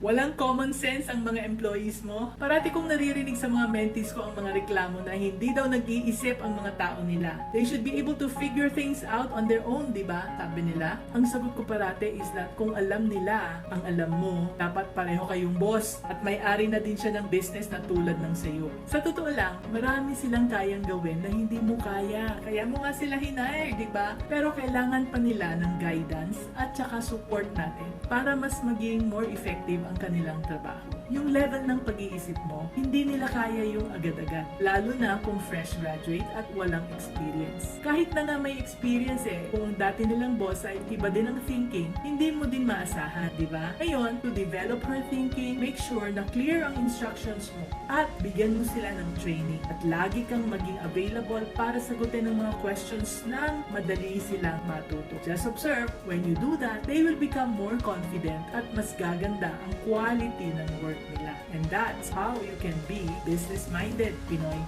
Walang common sense ang mga employees mo. Parati kong naririnig sa mga mentees ko ang mga reklamo na hindi daw nag-iisip ang mga tao nila. They should be able to figure things out on their own, di ba? Sabi nila. Ang sagot ko parati is that kung alam nila ang alam mo, dapat pareho kayong boss at may-ari na din siya ng business na tulad ng sayo. Sa totoo lang, marami silang kayang gawin na hindi mo kaya. Kaya mo nga sila hinire, di ba? Pero kailangan pa nila ng guidance at saka support natin para mas maging more effective ang kanilang trabaho. Yung level ng pag-iisip mo, hindi nila kaya yung agad-agad. Lalo na kung fresh graduate at walang experience. Kahit na nga may experience kung dati nilang boss ay iba din ang thinking, hindi mo din maasahan, di ba? Ngayon, to develop her thinking, make sure na clear ang instructions mo at bigyan mo sila ng training. At lagi kang maging available para sagutin ang mga questions nang madali silang matuto. Just observe, when you do that, they will become more confident at mas gaganda ang quality ng work nila. And that's how you can be business-minded, Pinoy.